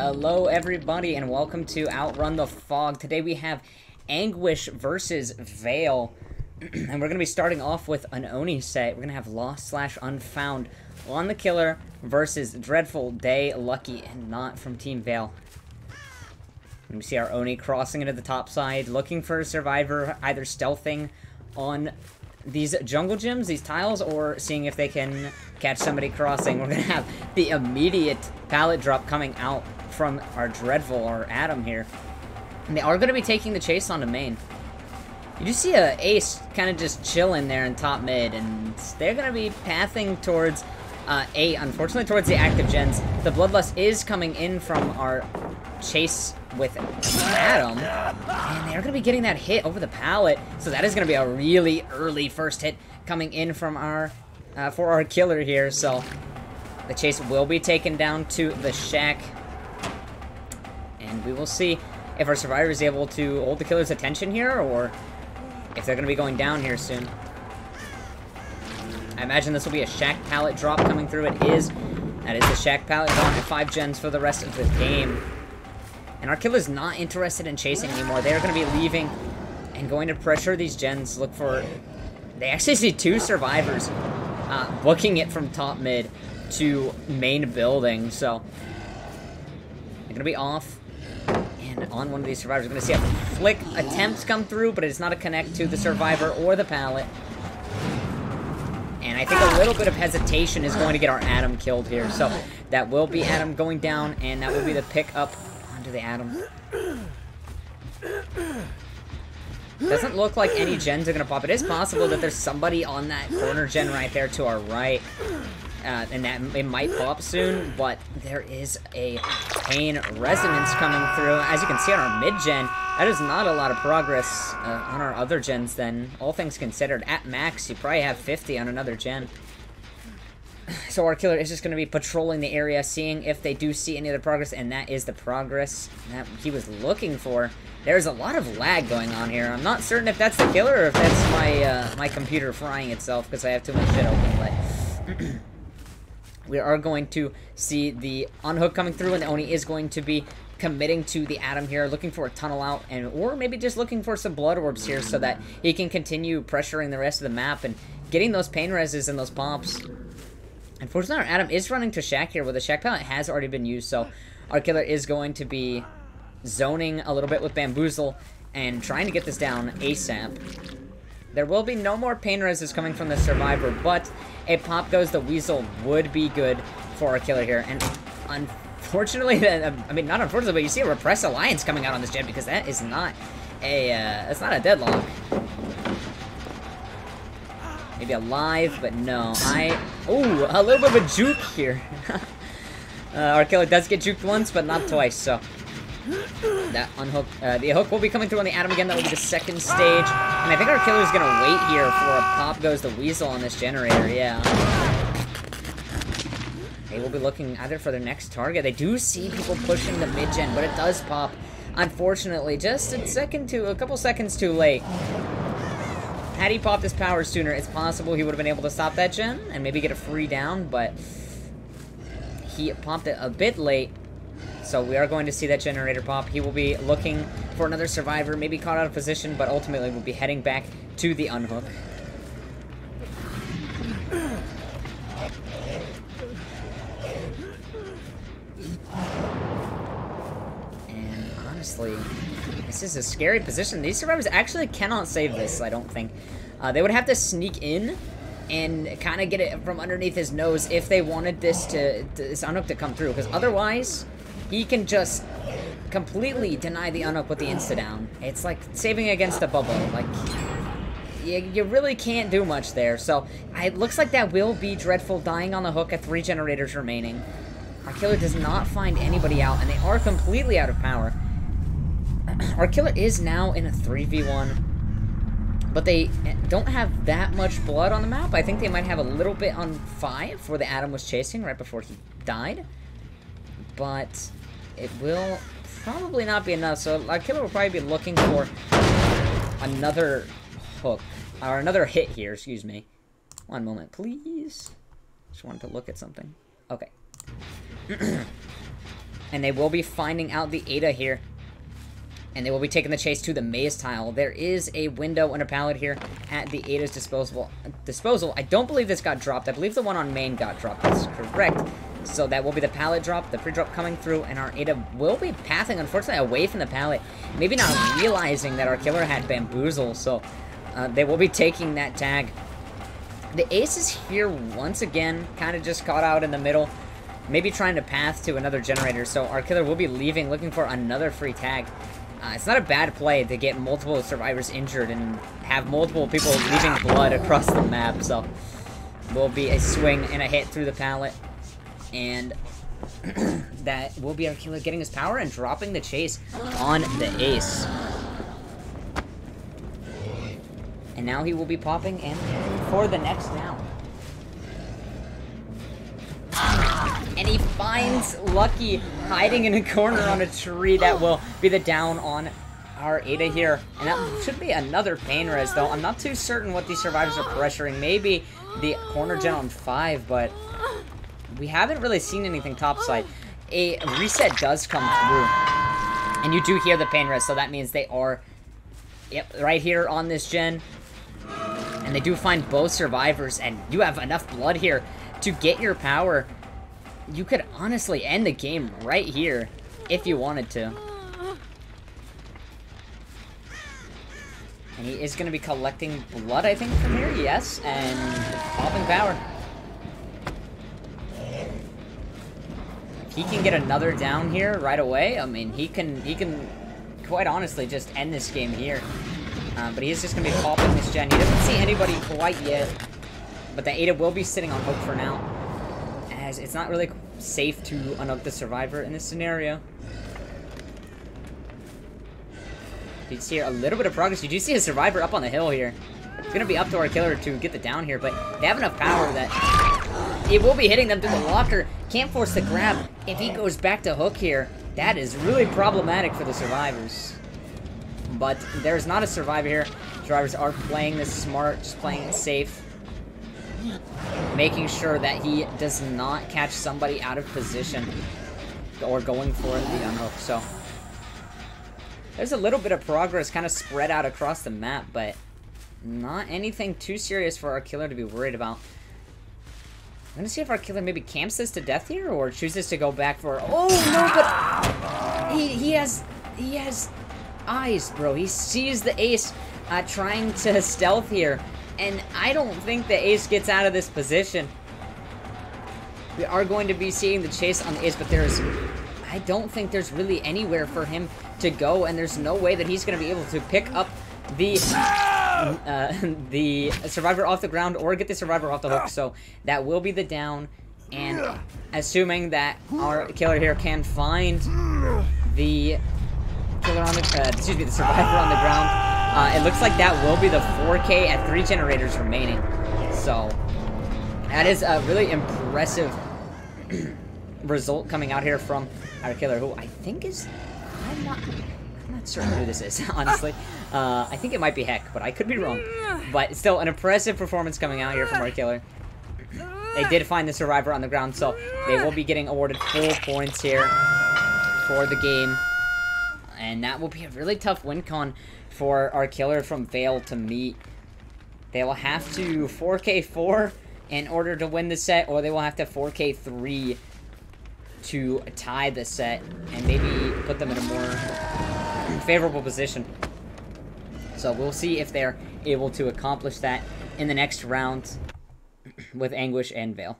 Hello everybody and welcome to Outrun the Fog. Today we have Anguish versus Vale. And we're going to be starting off with an Oni set. We're going to have Lost/Unfound on the Killer versus Dreadful Day, Lucky, and Not from Team Vale. And we see our Oni crossing into the top side, looking for a survivor, either stealthing on these jungle gyms, these tiles, or seeing if they can catch somebody crossing. We're going to have the immediate pallet drop coming out from our Dreadful, or Adam here. And they are going to be taking the chase onto main. You do see a Ace kind of just chilling there in top mid, and they're going to be pathing towards A, unfortunately towards the active gens. The Bloodlust is coming in from our chase with Adam, and they're going to be getting that hit over the pallet, so that is going to be a really early first hit coming in from our for our killer here. So the chase will be taken down to the shack, and we will see if our survivor is able to hold the killer's attention here, or if they're going to be going down here soon. I imagine this will be a shack pallet drop coming through. It is. That is the shack pallet drop to 5 gens for the rest of the game. And our killer's not interested in chasing anymore. They're going to be leaving and going to pressure these gens. Look for... They actually see 2 survivors booking it from top mid to main building. So they're going to be off. And on one of these survivors, we're going to see a flick attempt come through, but it's not a connect to the survivor or the pallet. And I think a little bit of hesitation is going to get our Adam killed here. So that will be Adam going down, and that will be the pick up onto the Adam. Doesn't look like any gens are going to pop. It is possible that there's somebody on that corner gen right there to our right. And that it might pop soon, but there is a Pain Resonance coming through. As you can see on our mid-gen, that is not a lot of progress on our other gens then. All things considered, at max, you probably have 50 on another gen. So our killer is just going to be patrolling the area, seeing if they do see any other progress, and that is the progress that he was looking for. There's a lot of lag going on here. I'm not certain if that's the killer or if that's my my computer frying itself because I have too much shit open, but... We are going to see the unhook coming through, and the Oni is going to be committing to the Adam here, looking for a tunnel out, and or maybe just looking for some blood orbs here so that he can continue pressuring the rest of the map and getting those pain reses and those pops. Unfortunately, our Adam is running to shack here, where the shack pallet has already been used, so our killer is going to be zoning a little bit with Bamboozle and trying to get this down ASAP. There will be no more pain reses coming from the survivor, but a pop goes the Weasel would be good for our killer here. And unfortunately, I mean, not unfortunately, but you see a Repress Alliance coming out on this gen because that is not a, that's not a deadlock. Maybe a live, but no. Ooh, a little bit of a juke here. Our killer does get juked once, but not twice, so... That unhook, the hook will be coming through on the Adam again. That will be the second stage. And I think our killer's gonna wait here for a pop goes the Weasel on this generator, yeah. They will be looking either for their next target. They do see people pushing the mid-gen, but it does pop. Unfortunately, just a couple seconds too late. Had he popped his power sooner, it's possible he would have been able to stop that gen and maybe get a free down, but he popped it a bit late. So we are going to see that generator pop. He will be looking for another survivor, maybe caught out of position, but ultimately will be heading back to the unhook. And honestly, this is a scary position. These survivors actually cannot save this, I don't think. They would have to sneak in and kind of get it from underneath his nose if they wanted this this unhook to come through, because otherwise... he can just completely deny the unhook with the insta-down. It's like saving against a bubble. Like, you really can't do much there. So, it looks like that will be Dreadful dying on the hook at 3 generators remaining. Our killer does not find anybody out, and they are completely out of power. Our killer is now in a 3v1, but they don't have that much blood on the map. I think they might have a little bit on 5, where the Adam was chasing right before he died. But it will probably not be enough, so our killer will probably be looking for another hook, or another hit here, excuse me. One moment, please. Just wanted to look at something. Okay. And they will be finding out the Ada here. And they will be taking the chase to the maze tile. There is a window and a pallet here at the Ada's disposal. I don't believe this got dropped. I believe the one on main got dropped. That's correct. So that will be the pallet drop, the pre-drop coming through, and our Ada will be pathing, unfortunately, away from the pallet. Maybe not realizing that our killer had bamboozle, so they will be taking that tag. The ace is here once again, kind of just caught out in the middle. Maybe trying to path to another generator, so our killer will be leaving, looking for another free tag. It's not a bad play to get multiple survivors injured and have multiple people leaving blood across the map, so will be a swing and a hit through the pallet. And that will be our killer getting his power and dropping the chase on the ace. And now he will be popping and for the next down. And he finds Lucky hiding in a corner on a tree. That will be the down on our Ada here. And that should be another pain res, though. I'm not too certain what these survivors are pressuring. Maybe the corner gen on 5, but we haven't really seen anything topside. A reset does come through. And you do hear the pain res, so that means they are right here on this gen. And they do find both survivors, and you have enough blood here to get your power. You could honestly end the game right here if you wanted to. And he is going to be collecting blood, I think, from here. Yes, and popping power. If he can get another down here right away, I mean, he can quite honestly just end this game here. But he is just going to be popping this gen. He doesn't see anybody quite yet. But the Ada will be sitting on hook for now, as it's not really safe to unhook the survivor in this scenario. You see a little bit of progress. You do see a survivor up on the hill here. It's going to be up to our killer to get the down here, but they have enough power that it will be hitting them through the locker. Can't force the grab. If he goes back to hook here, that is really problematic for the survivors. But there's not a survivor here. Survivors are playing this smart, just playing it safe. Making sure that he does not catch somebody out of position or going for the unhook. So there's a little bit of progress kind of spread out across the map, but not anything too serious for our killer to be worried about. I'm gonna see if our killer maybe camps this to death here or chooses to go back for. Oh no, but he has eyes, bro. He sees the ace trying to stealth here. And I don't think the ace gets out of this position. We are going to be seeing the chase on the ace, but I don't think there's really anywhere for him to go, and there's no way that he's going to be able to pick up the survivor off the ground or get the survivor off the hook. So that will be the down, and assuming that our killer here can find the killer on the the survivor on the ground. It looks like that will be the 4K at 3 generators remaining. So that is a really impressive result coming out here from our killer, who I think is I'm not certain who this is, honestly. I think it might be Heck, but I could be wrong. But still, an impressive performance coming out here from our killer. They did find the survivor on the ground, so they will be getting awarded full points here for the game. And that will be a really tough win con for our killer from Vale to meet. They will have to 4K4 in order to win the set, or they will have to 4K3 to tie the set and maybe put them in a more favorable position. So we'll see if they're able to accomplish that in the next round with Anguish and Vale.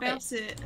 got about it.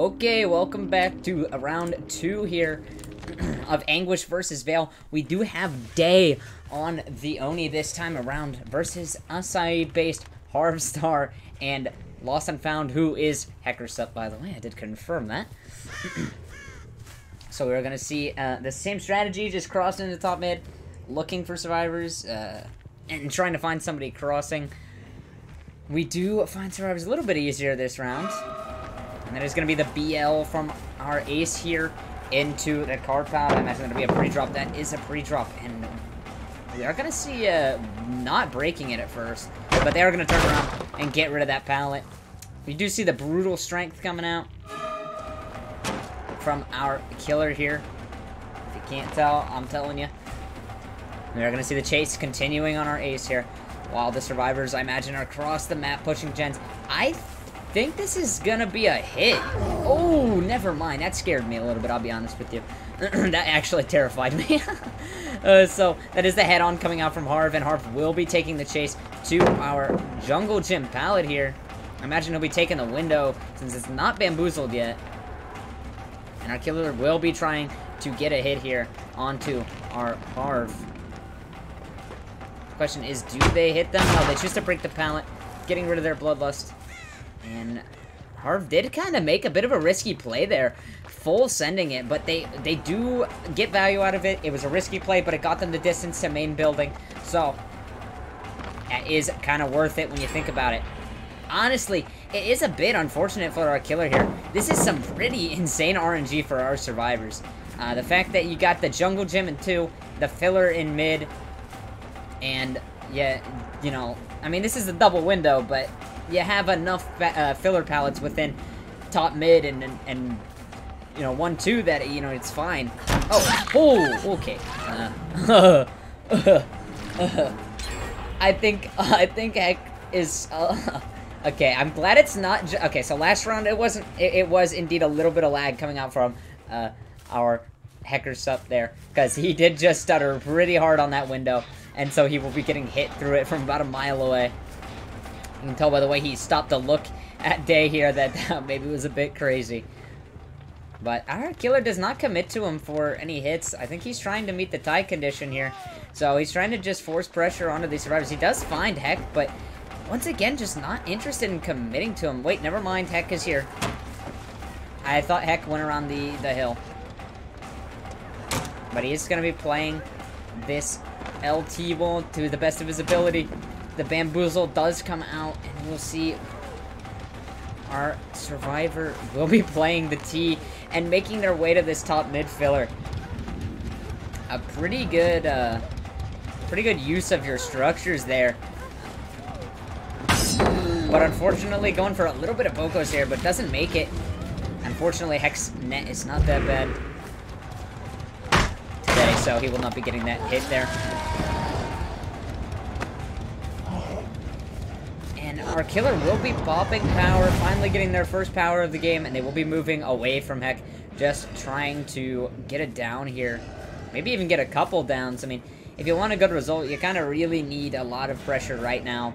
Okay, welcome back to round 2 here of Anguish versus Vale. We do have Day on the Oni this time around versus Acai-based Harvstar and Lost and Found, who is Heckersup, by the way. I did confirm that. So we're going to see the same strategy, just crossing into top mid, looking for survivors, and trying to find somebody crossing. We do find survivors a little bit easier this round. And that is going to be the BL from our ace here into the card pile. I imagine that'll be a pre-drop. That is a pre-drop. And we are going to see not breaking it at first, but they are going to turn around and get rid of that pallet. We do see the brutal strength coming out from our killer here. If you can't tell, I'm telling you. We are going to see the chase continuing on our ace here, while the survivors, I imagine, are across the map pushing gens. I think this is gonna be a hit. Oh, never mind. That scared me a little bit, I'll be honest with you. That actually terrified me. So, that is the head-on coming out from Harv, and Harv will be taking the chase to our Jungle Gym pallet here. I imagine he'll be taking the window, since it's not bamboozled yet. And our killer will be trying to get a hit here onto our Harv. The question is, do they hit them? No, they choose to break the pallet, getting rid of their bloodlust. And Harv did kind of make a bit of a risky play there, full sending it, but they do get value out of it. It was a risky play, but it got them the distance to main building, so that is kind of worth it when you think about it. Honestly, it is a bit unfortunate for our killer here. This is some pretty insane RNG for our survivors. The fact that you got the Jungle Gym in 2, the filler in mid, and yeah, you know, I mean, this is a double window, but you have enough filler pallets within top mid and you know, 1-2 that, you know, it's fine. Oh, okay. I think Heck is okay. I'm glad it's not. Okay, so last round it wasn't. It was indeed a little bit of lag coming out from our Heckersup there, because he did just stutter pretty hard on that window, and so he will be getting hit through it from about a mile away. You can tell by the way he stopped to look at Day here that maybe it was a bit crazy. But our killer does not commit to him for any hits. I think he's trying to meet the tie condition here. So he's trying to just force pressure onto these survivors. He does find Heck, but once again, just not interested in committing to him. Wait, never mind. Heck is here. I thought Heck went around the hill. But he is going to be playing this LT wall to the best of his ability. The bamboozle does come out, and we'll see our survivor will be playing the T and making their way to this top mid filler. A pretty good use of your structures there. But unfortunately, going for a little bit of Bocos here, but doesn't make it. Unfortunately, Heck's net is not that bad today, so he will not be getting that hit there. Our killer will be popping power, finally getting their first power of the game, and they will be moving away from Heck, just trying to get it down here. Maybe even get a couple downs. I mean, if you want a good result, you kind of really need a lot of pressure right now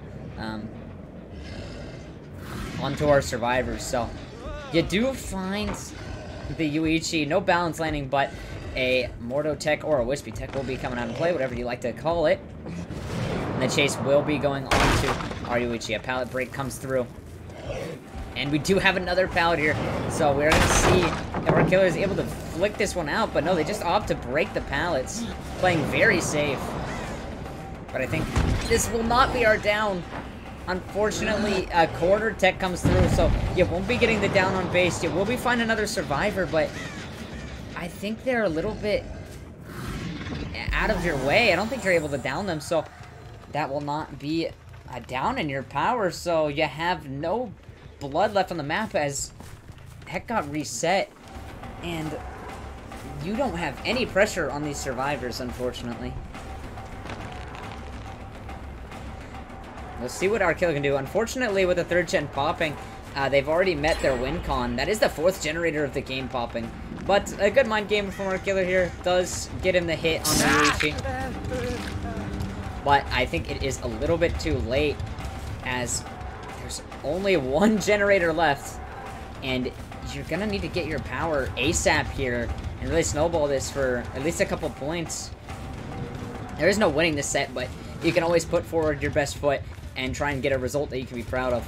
onto our survivors. So, you do find the Yuichi, no balance landing, but a Morto Tech or a Wispy Tech will be coming out and play, whatever you like to call it. And the chase will be going on to our Yuichi. A pallet break comes through. And we do have another pallet here. So we're going to see if our killer is able to flick this one out. But no, they just opt to break the pallets. Playing very safe. But I think this will not be our down. Unfortunately, a corner tech comes through. So you won't be getting the down on base. You will be finding another survivor. But I think they're a little bit out of your way. I don't think you're able to down them. So that will not be a down in your power, so you have no blood left on the map as Heck got reset, and you don't have any pressure on these survivors, unfortunately. We'll see what our killer can do. Unfortunately, with the 3rd gen popping, they've already met their win con. That is the 4th generator of the game popping. But a good mind game from our killer here does get him the hit on the Yuichi. But I think it is a little bit too late, as there's only 1 generator left, and you're gonna need to get your power ASAP here and really snowball this for at least a couple points. There is no winning this set, but you can always put forward your best foot and try and get a result that you can be proud of.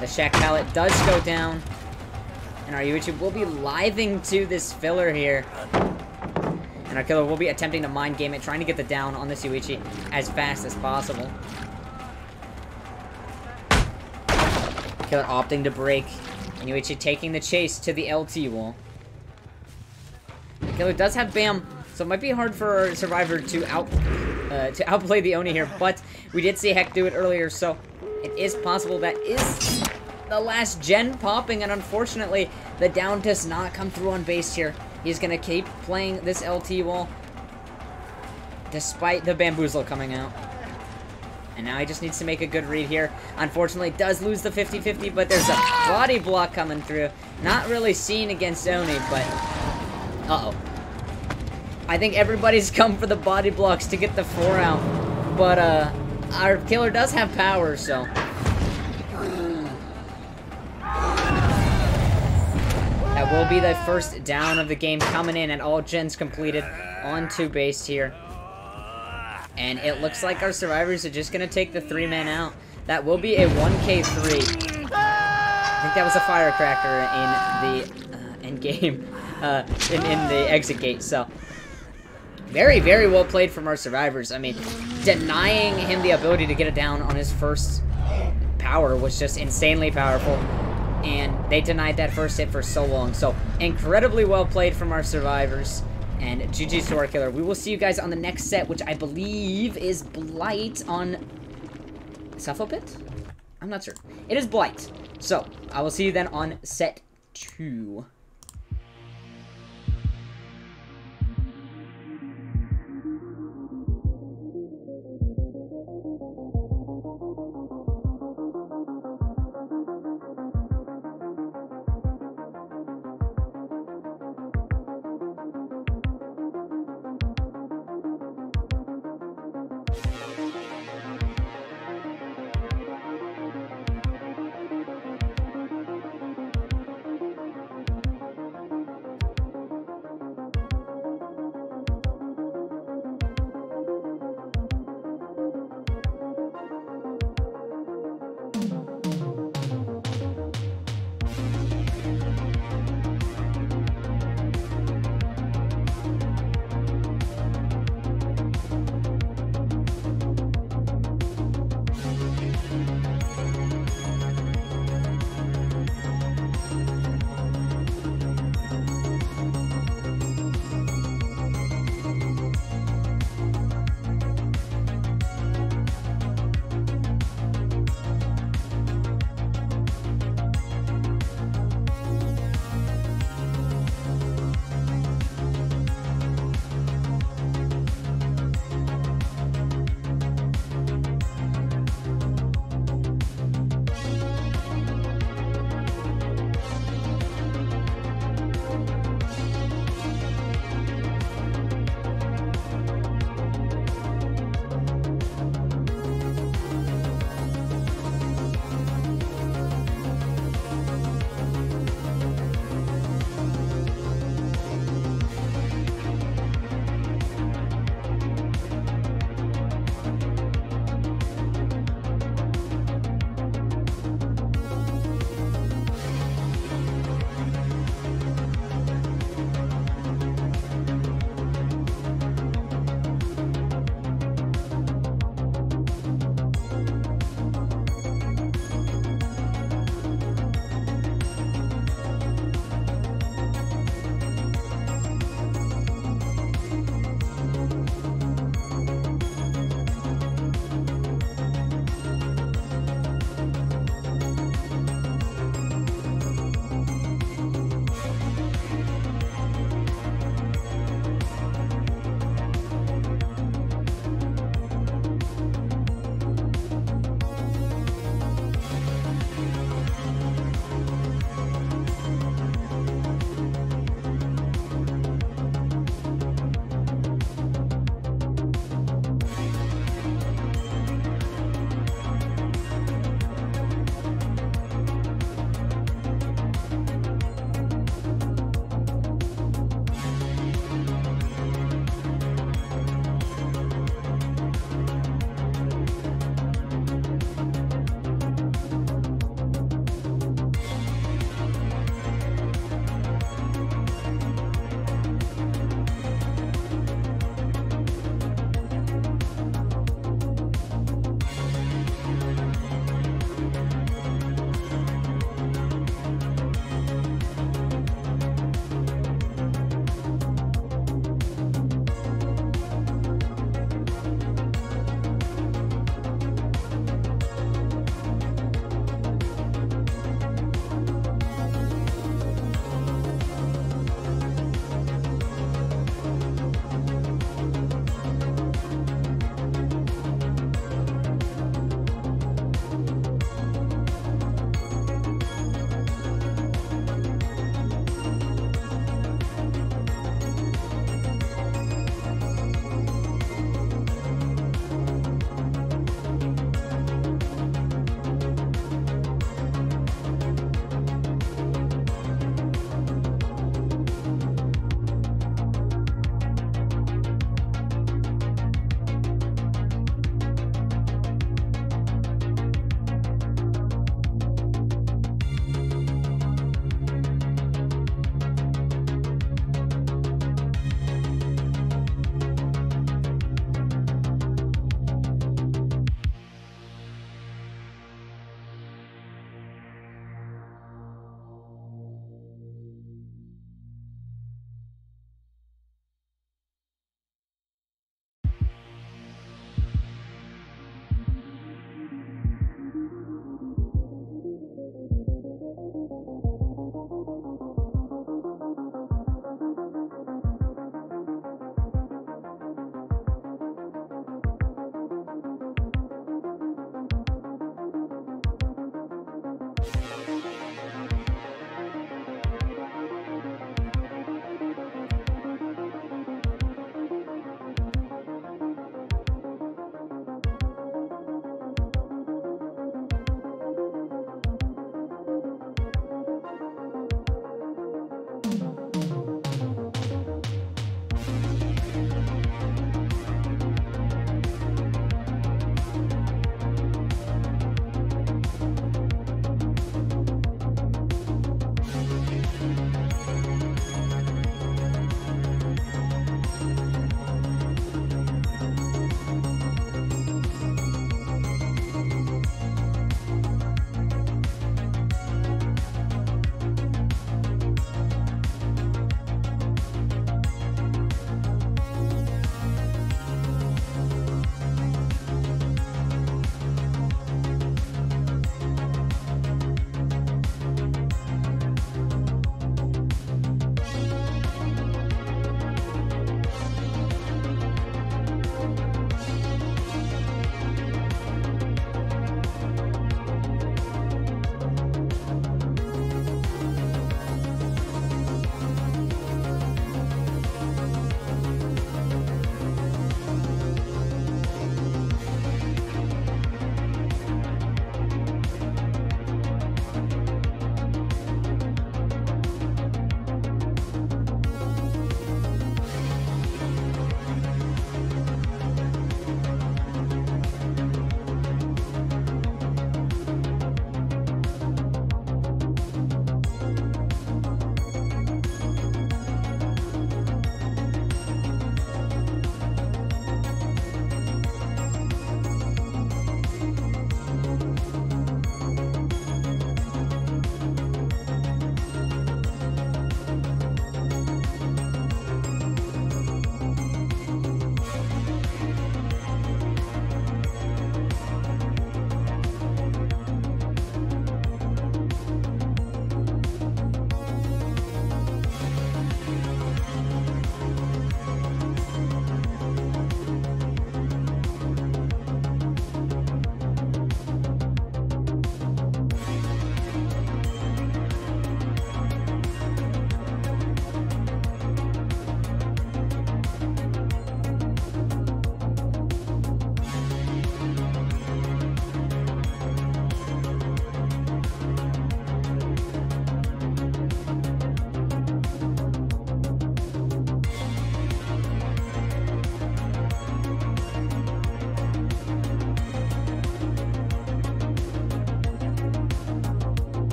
The Shack Pallet does go down, and our Yuichi will be living to this filler here. And our killer will be attempting to mind game it, trying to get the down on this Yuichi as fast as possible. Killer opting to break, and Yuichi taking the chase to the LT wall. The killer does have BAM, so it might be hard for our survivor to outplay the Oni here, but we did see Heck do it earlier, so it is possible that is the last gen popping, and unfortunately, the down does not come through on base here. He's gonna keep playing this LT wall, despite the bamboozle coming out. And now he just needs to make a good read here. Unfortunately, does lose the 50-50, but there's a body block coming through. Not really seen against Oni, but... uh-oh. I think everybody's come for the body blocks to get the 4 out. But, our killer does have power, so... that will be the first down of the game coming in, and all gens completed onto base here. And it looks like our survivors are just going to take the 3-man out. That will be a 1K3. I think that was a firecracker in the end game, in the exit gate. So, very, very well played from our survivors. I mean, denying him the ability to get it down on his first power was just insanely powerful. And they denied that first hit for so long. So, incredibly well played from our survivors. And GG's to our killer. We will see you guys on the next set, which I believe is Blight on Cephalopit? I'm not sure. It is Blight. So, I will see you then on set 2.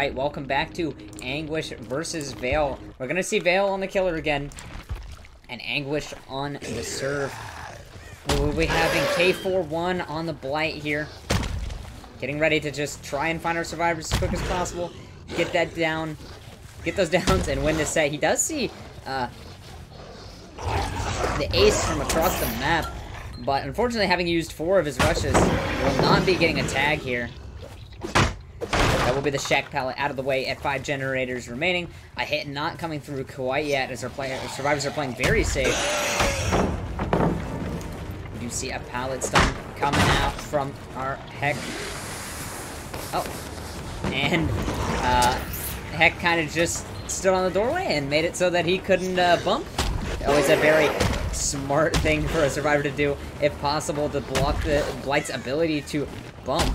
Alright, welcome back to Anguish versus Vale. We're gonna see Vale on the killer again, and Anguish on the serve. We'll be having K41 on the Blight here. Getting ready to just try and find our survivors as quick as possible. Get that down. Get those downs and win this set. He does see the ace from across the map, but unfortunately having used 4 of his rushes, will not be getting a tag here. That will be the Shack pallet out of the way at 5 generators remaining. A hit not coming through quite yet as our survivors are playing very safe. We do see a pallet stun coming out from our Heck. Oh. And Heck kind of just stood on the doorway and made it so that he couldn't bump. Always a very smart thing for a survivor to do, if possible, to block the Blight's ability to bump.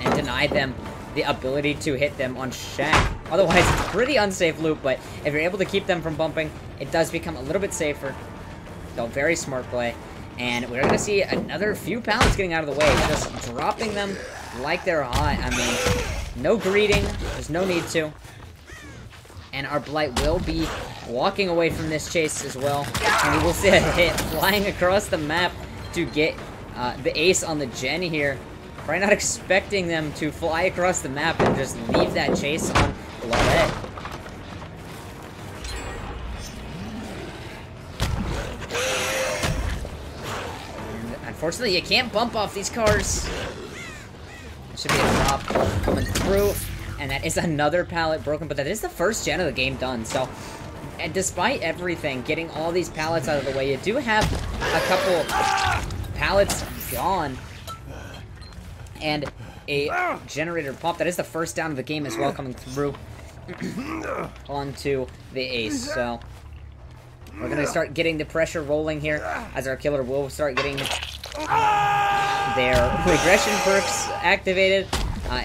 And deny them the ability to hit them on Shack. Otherwise, it's a pretty unsafe loop, but if you're able to keep them from bumping, it does become a little bit safer. So, very smart play. And we're going to see another few pallets getting out of the way, just dropping them like they're hot. I mean, no greeting, there's no need to. And our Blight will be walking away from this chase as well. And we will see a hit flying across the map to get the ace on the gen here. Probably not expecting them to fly across the map and just leave that chase on Laudette. And unfortunately, you can't bump off these cars. There should be a drop coming through. And that is another pallet broken, but that is the first gen of the game done. So, and despite everything, getting all these pallets out of the way, you do have a couple pallets gone. And a generator pop. That is the first down of the game as well, coming through onto the ace. So we're going to start getting the pressure rolling here as our killer will start getting their regression perks activated.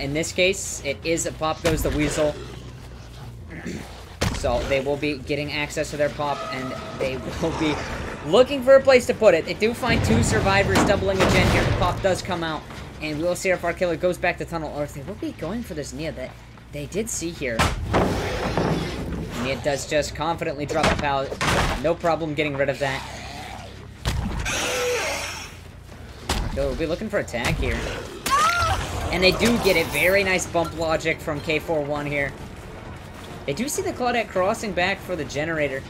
In this case, it is a pop goes the weasel. So they will be getting access to their pop, and they will be looking for a place to put it. They do find 2 survivors doubling a gen here. The pop does come out. And we will see if our killer goes back to tunnel, or if they will be going for this Nia that they did see here. Nia does just confidently drop the pallet. No problem getting rid of that. So we'll be looking for a tag here. And they do get it. Very nice bump logic from K41 here. They do see the Claudette crossing back for the generator.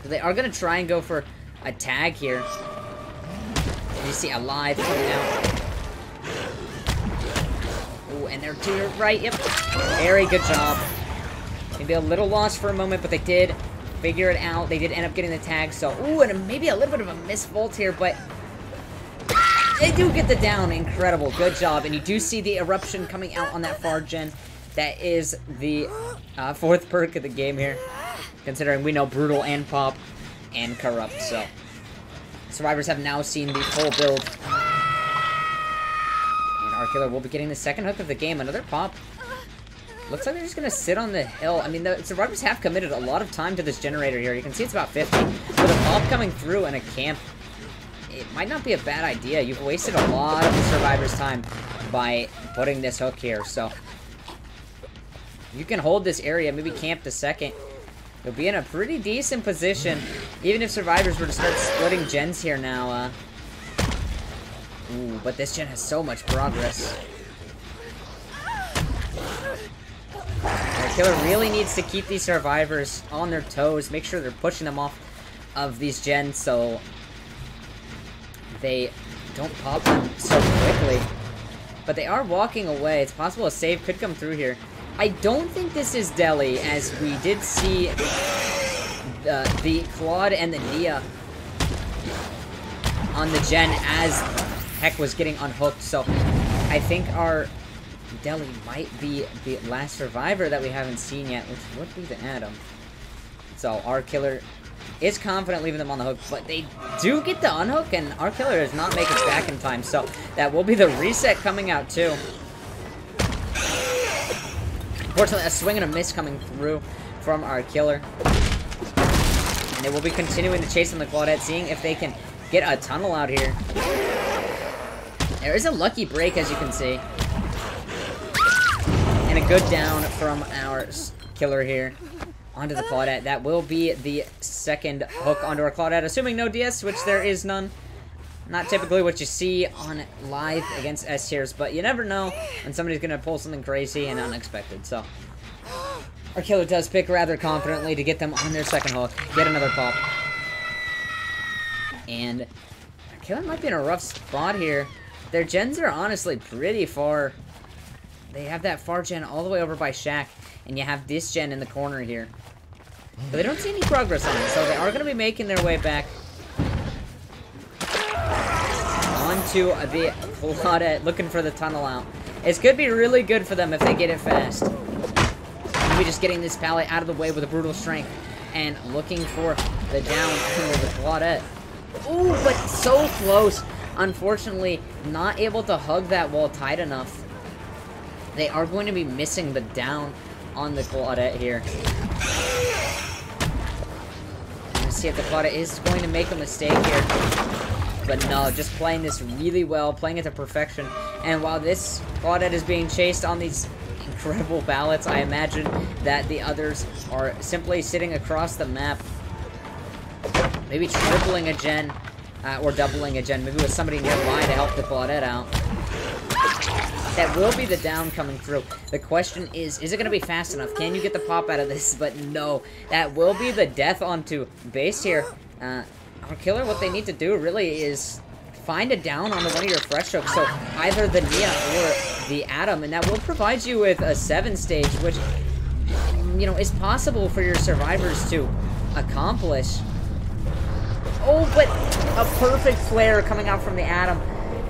So they are going to try and go for a tag here. And you see Alive coming out. Ooh, and they're to your right. Yep. Very good job. Maybe a little lost for a moment, but they did figure it out. They did end up getting the tag. So, ooh, and maybe a little bit of a misvolt here, but they do get the down. Incredible. Good job. And you do see the eruption coming out on that far gen. That is the 4th perk of the game here. Considering we know Brutal and Pop and Corrupt. So, survivors have now seen the full build. Our killer will be getting the 2nd hook of the game. Another pop. Looks like they're just going to sit on the hill. I mean, the survivors have committed a lot of time to this generator here. You can see it's about 50. With a pop coming through and a camp, it might not be a bad idea. You've wasted a lot of the survivors' time by putting this hook here. So, you can hold this area, maybe camp the 2nd. You'll be in a pretty decent position. Even if survivors were to start splitting gens here now, ooh, but this gen has so much progress. Our killer really needs to keep these survivors on their toes, make sure they're pushing them off of these gens so they don't pop them so quickly. But they are walking away. It's possible a save could come through here. I don't think this is Deli, as we did see the Claude and the Nia on the gen as Heck was getting unhooked, so I think our Deli might be the last survivor that we haven't seen yet, which would be the Adam. So our killer is confident leaving them on the hook, but they do get the unhook, and our killer does not make it back in time, so that will be the reset coming out too. Unfortunately, a swing and a miss coming through from our killer. And they will be continuing to chase on the Claudette, seeing if they can get a tunnel out here. There is a lucky break, as you can see. And a good down from our killer here. Onto the Claudette. That will be the second hook onto our Claudette, assuming no DS, which there is none. Not typically what you see on live against S tiers, but you never know when somebody's going to pull something crazy and unexpected. So, our killer does pick rather confidently to get them on their second hook. Get another pop. And our killer might be in a rough spot here. Their gens are honestly pretty far. They have that far gen all the way over by Shaq, and you have this gen in the corner here. But they don't see any progress on it, so they are going to be making their way back onto the Claudette, looking for the tunnel out. It's going to be really good for them if they get it fast. Maybe just getting this pallet out of the way with a brutal strength and looking for the down under the Claudette. Ooh, but so close. Unfortunately, not able to hug that wall tight enough. They are going to be missing the down on the Claudette here. Let's see if the Claudette is going to make a mistake here. But no, just playing this really well, playing it to perfection. And while this Claudette is being chased on these incredible ballots, I imagine that the others are simply sitting across the map. Maybe tripling a gen, or doubling a gen, maybe with somebody nearby to help the Claudette out. That will be the down coming through. The question is it going to be fast enough? Can you get the pop out of this? But no, that will be the death onto base here. Our killer, what they need to do really is find a down on one of your fresh hooks. So either the Nia or the Atom, and that will provide you with a 7 stage, which, you know, is possible for your survivors to accomplish. Oh, but a perfect flare coming out from the Atom,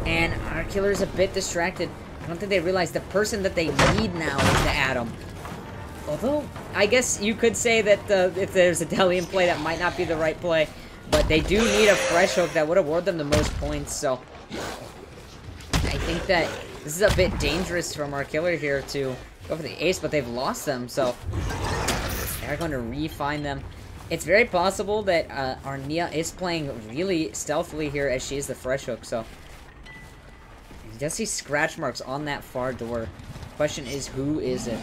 and our killer is a bit distracted. I don't think they realize the person that they need now is the Atom. Although, I guess you could say that if there's a Deli in play, that might not be the right play. But they do need a fresh hook that would award them the most points, so I think that this is a bit dangerous from our killer here to go for the ace, but they've lost them, so they're going to re-find them. It's very possible that our Nia is playing really stealthily here as she is the fresh hook, so you does see scratch marks on that far door. Question is, who is it?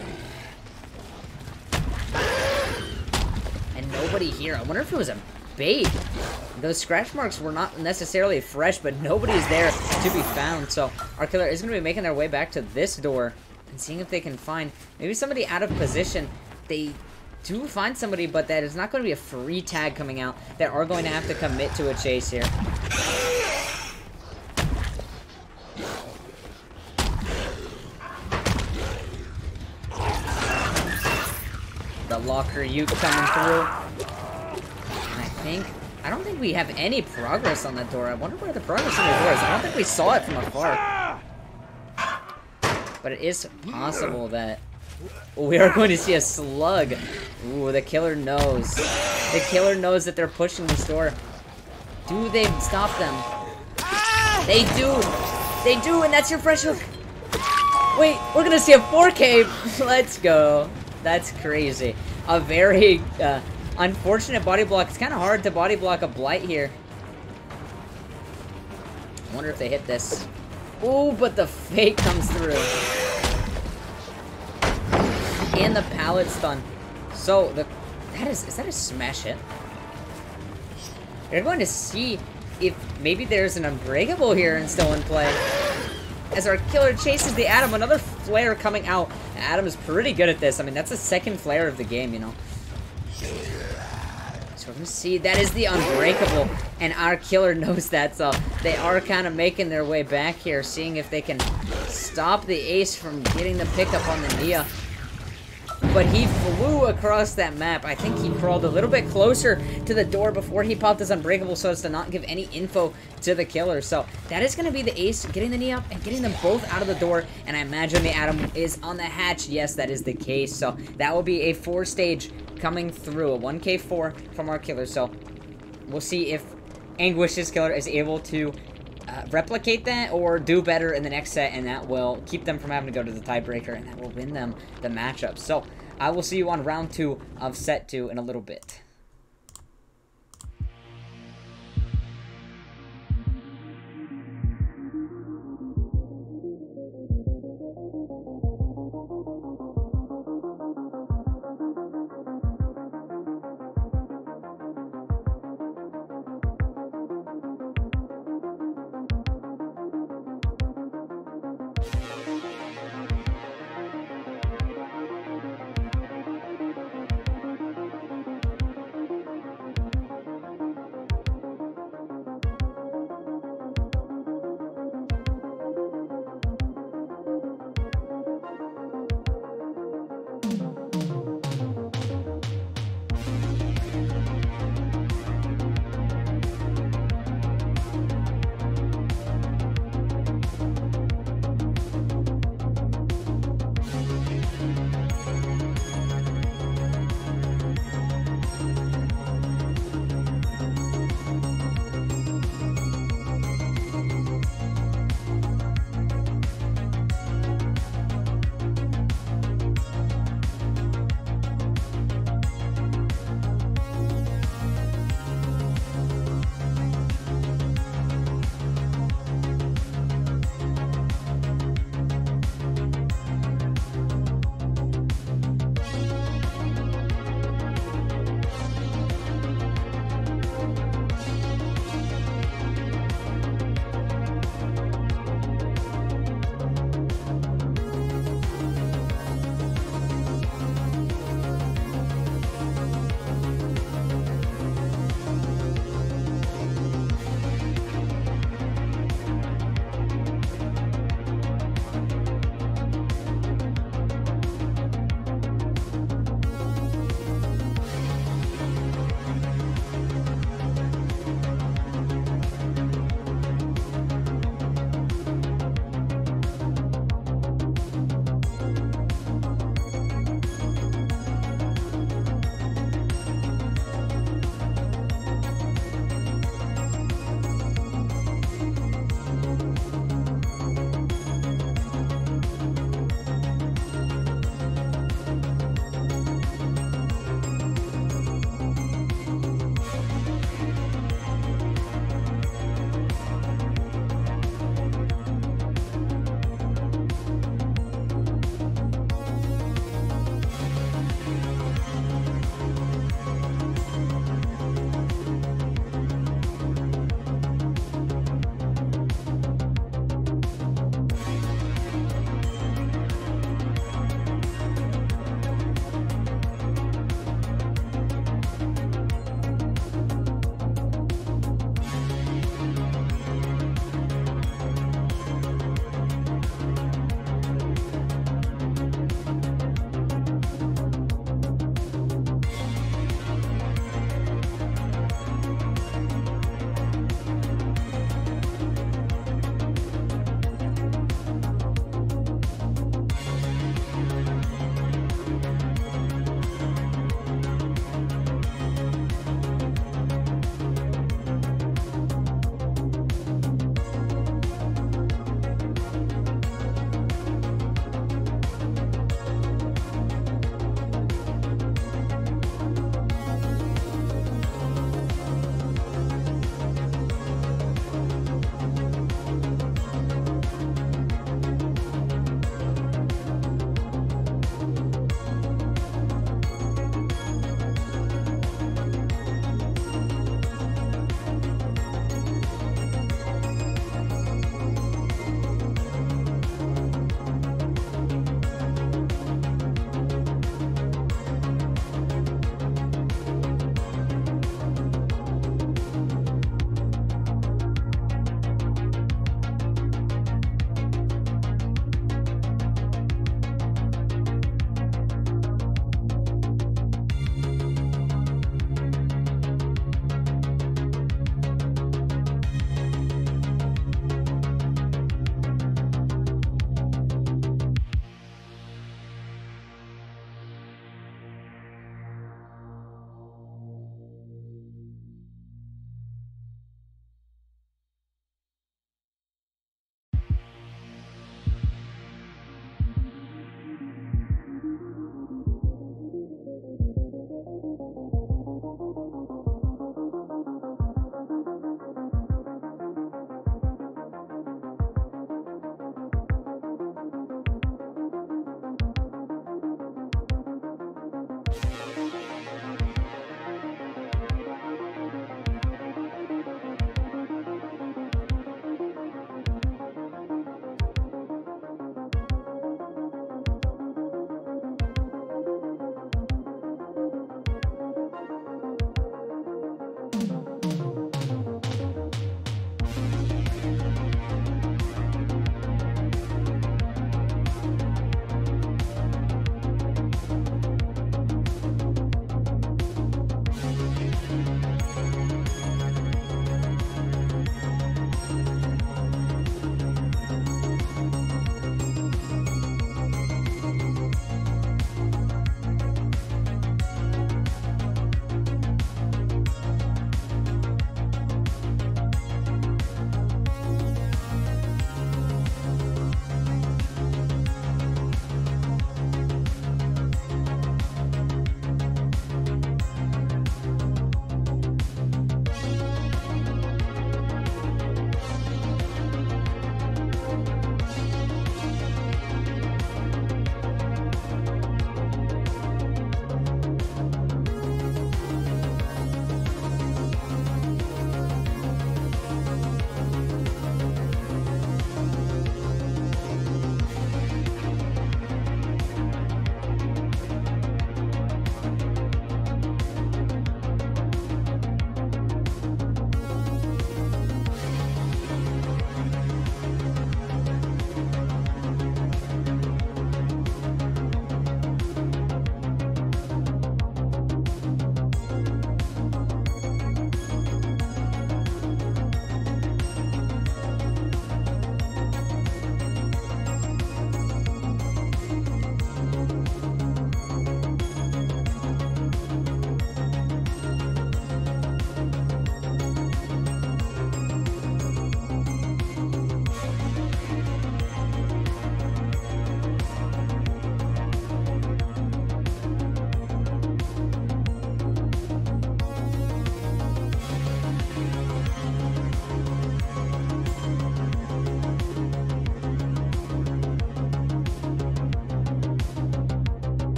And nobody here. I wonder if it was a bait. Those scratch marks were not necessarily fresh, but nobody's there to be found. So our killer is going to be making their way back to this door and seeing if they can find maybe somebody out of position. They do find somebody, but that is not going to be a free tag coming out. They are going to have to commit to a chase here. The locker Ute coming through. And I don't think we have any progress on that door. I wonder where the progress on the door is. I don't think we saw it from afar. But it is possible that we are going to see a slug. Ooh, the killer knows. The killer knows that they're pushing this door. Do they stop them? They do. They do, and that's your fresh hook. Wait, we're going to see a 4K. Let's go. That's crazy. A very unfortunate body block. It's kind of hard to body block a Blight here. I wonder if they hit this. Ooh, but the fake comes through. And the pallet stun. So, is that a smash hit? They're going to see if maybe there's an Unbreakable here and still in play. As our killer chases the Atom, another flare coming out. Atom is pretty good at this. I mean, that's the second flare of the game, you know. So we're going to see, that is the Unbreakable, and our killer knows that, so they are kind of making their way back here, seeing if they can stop the ace from getting the pickup on the Nia. But he flew across that map. I think he crawled a little bit closer to the door before he popped his Unbreakable so as to not give any info to the killer. So that is going to be the ace, getting the Nia up and getting them both out of the door. And I imagine the Atom is on the hatch. Yes, that is the case. So that will be a 4-stage coming through, a 1K4 from our killer. So we'll see if Anguish's killer is able to replicate that or do better in the next set, and that will keep them from having to go to the tiebreaker, and that will win them the matchup. So I will see you on round 2 of set 2 in a little bit.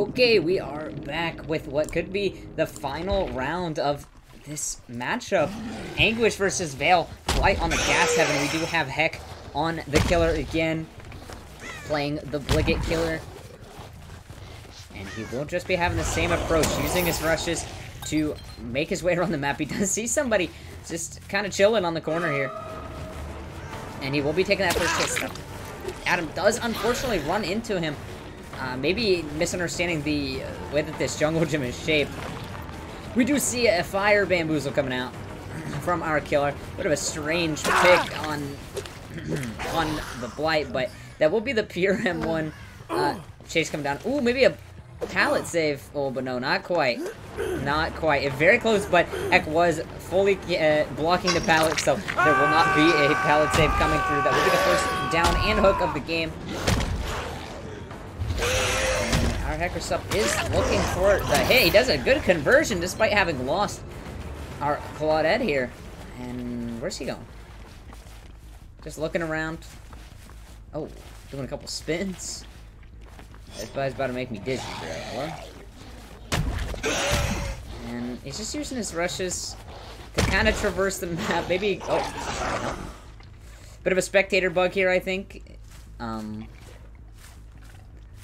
Okay, we are back with what could be the final round of this matchup. Anguish versus Vale. Flight on the Gas Heaven. We do have Heck on the killer again, playing the Bliggit killer. And he will just be having the same approach, using his rushes to make his way around the map. He does see somebody just kind of chilling on the corner here. And he will be taking that first chase. Adam does unfortunately run into him. Maybe misunderstanding the way that this jungle gym is shaped. We do see a fire bamboozle coming out from our killer. Bit of a strange pick on on the Blight, but that will be the pure M1 chase coming down. Ooh, maybe a pallet save. Oh, but no, not quite. Not quite. Very close, but Heck was fully blocking the pallet, so there will not be a pallet save coming through. That will be the first down and hook of the game. Our Hacker Sup is looking for the hit. He does a good conversion despite having lost our Claudette here. And where's he going? Just looking around. Oh, doing a couple spins. This guy's about to make me dizzy, bro. And he's just using his rushes to kind of traverse the map. Maybe, oh, no. Bit of a spectator bug here, I think. I'm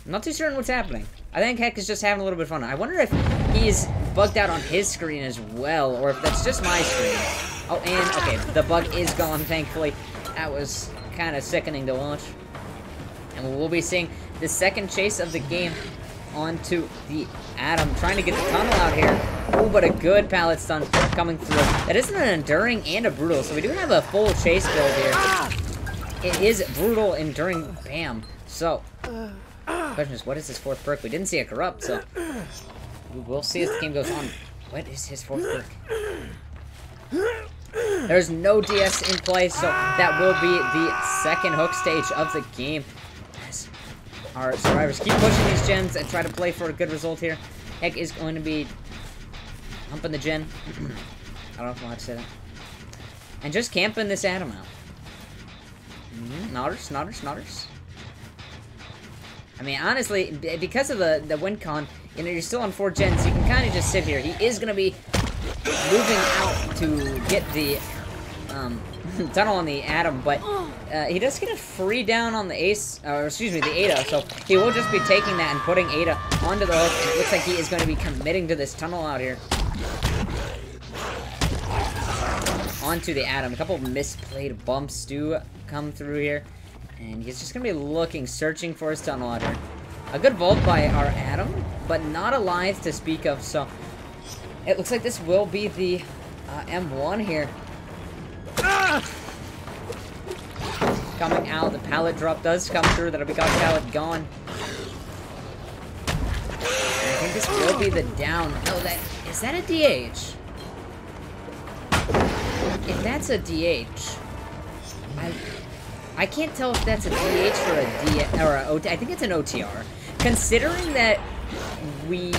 not too sure on what's happening. I think Heck is just having a little bit of fun. I wonder if he's bugged out on his screen as well, or if that's just my screen. Oh, and, okay, the bug is gone, thankfully. That was kind of sickening to watch. And we'll be seeing the second chase of the game onto the Adam, trying to get the tunnel out here. Oh, but a good pallet stun coming through. That isn't an enduring and a brutal, so we do have a full chase build here. It is brutal, enduring, bam. So, question is, what is his fourth perk? We didn't see a corrupt, so we will see as the game goes on. What is his fourth perk? There's no DS in play, so that will be the second hook stage of the game. As our survivors keep pushing these gens and try to play for a good result here. Heck is going to be humping the gen. I don't know if I'm allowed to say that. And just camping this Adam out. Nodders. I mean, honestly, because of the win con, you know, you're still on 4 gens, you can kind of just sit here. He is going to be moving out to get the tunnel on the Adam, but he does get a free down on the Ace, or excuse me, the Ada, so he will just be taking that and putting Ada onto the hook, and it looks like he is going to be committing to this tunnel out here. Onto the Adam. A couple of misplayed bumps do come through here. And he's just going to be looking, searching for his tunnel out here. A good vault by our Adam, but not alive to speak of, so it looks like this will be the M1 here. Coming out, the pallet drop does come through. That'll be got pallet gone. And I think this will be the down. No, is that a DH? If that's a DH, I can't tell if that's a DH or a D or a OT. I think it's an OTR. Considering that we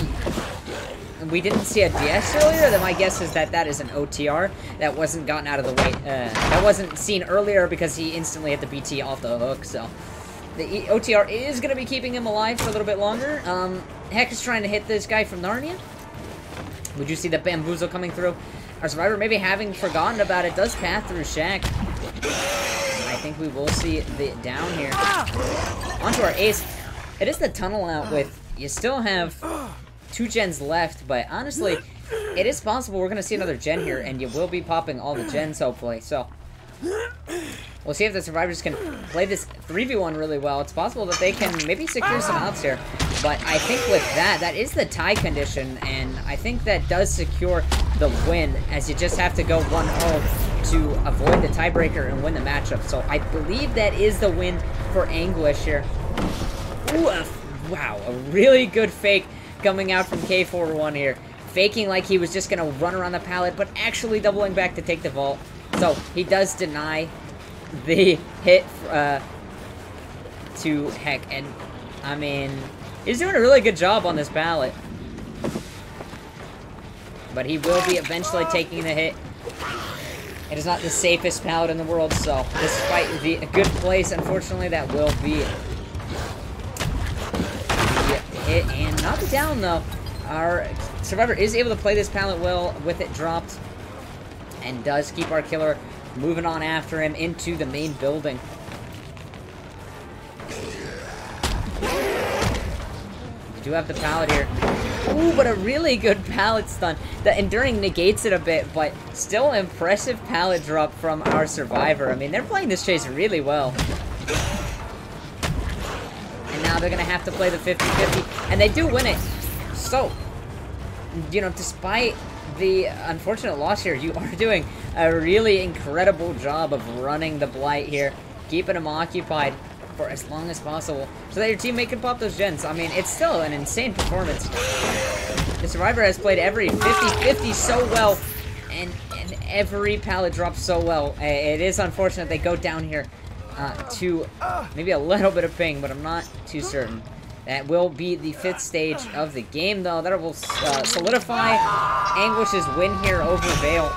didn't see a DS earlier, then my guess is that that is an OTR that wasn't gotten out of the way. That wasn't seen earlier because he instantly hit the BT off the hook. So the OTR is going to be keeping him alive for a little bit longer. Heck is trying to hit this guy from Narnia. Would you see the bamboozle coming through? Our survivor, maybe having forgotten about it, does path through Shack. I think we will see the down here. Onto our Ace. It is the tunnel out with, you still have 2 gens left, but honestly, it is possible we're going to see another gen here, and you will be popping all the gens, hopefully. So, we'll see if the survivors can play this 3v1 really well. It's possible that they can maybe secure some outs here, but I think with that is the tie condition, and I think that does secure the win, as you just have to go 1-0 to avoid the tiebreaker and win the matchup. So I believe that is the win for Anguish here. Ooh, wow, a really good fake coming out from K41 here. Faking like he was just going to run around the pallet, but actually doubling back to take the vault. So he does deny the hit to Heck. And, I mean, he's doing a really good job on this pallet. But he will be eventually taking the hit. It is not the safest pallet in the world, so despite the good place, unfortunately, that will be the hit, and not be down, though. Our Survivor is able to play this pallet well with it dropped, and does keep our killer moving on after him into the main building. We do have the pallet here. Ooh, but a really good pallet stun. The Enduring negates it a bit, but still impressive pallet drop from our Survivor. I mean, they're playing this chase really well. And now they're going to have to play the 50-50, and they do win it. So, you know, despite the unfortunate loss here, you are doing a really incredible job of running the Blight here, keeping them occupied for as long as possible, so that your teammate can pop those gens. I mean, it's still an insane performance. The Survivor has played every 50-50 so well, and every pallet drops so well. It is unfortunate they go down here to maybe a little bit of ping, but I'm not too certain. That will be the 5th stage of the game, though. That will solidify Anguish's win here over Vale.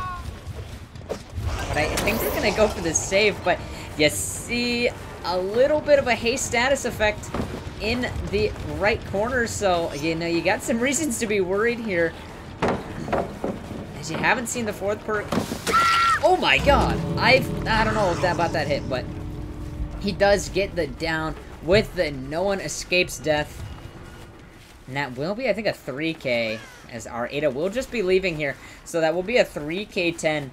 But I think they're going to go for the save, but you see a little bit of a haste status effect in the right corner, so, you know, you got some reasons to be worried here. As you haven't seen the 4th perk. Oh my god! I don't know about that hit, but he does get the down with the no one escapes death. And that will be, I think, a 3k, as our Ada will just be leaving here. So that will be a 3k10.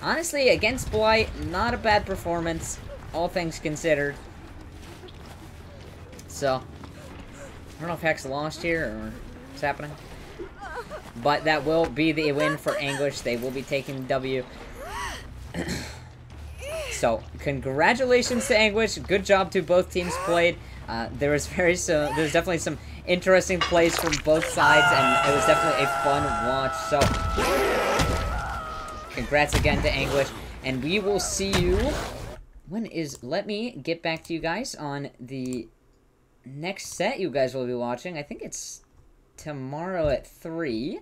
Honestly, against Blight, not a bad performance, all things considered. So, I don't know if Hex lost here or what's happening. But that will be the win for Anguish. They will be taking the W. So, congratulations to Anguish. Good job to both teams played. There was definitely some interesting plays from both sides, and it was definitely a fun watch. So, congrats again to Anguish, and we will see you. Let me get back to you guys on the next set you guys will be watching. I think it's tomorrow at 3.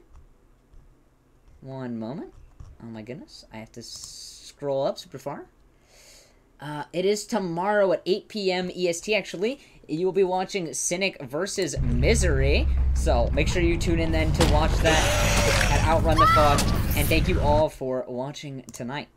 One moment. Oh my goodness. I have to scroll up super far. It is tomorrow at 8 p.m. EST, actually. You will be watching Cynic versus Misery. So make sure you tune in then to watch that at Outrun the Fog. And thank you all for watching tonight.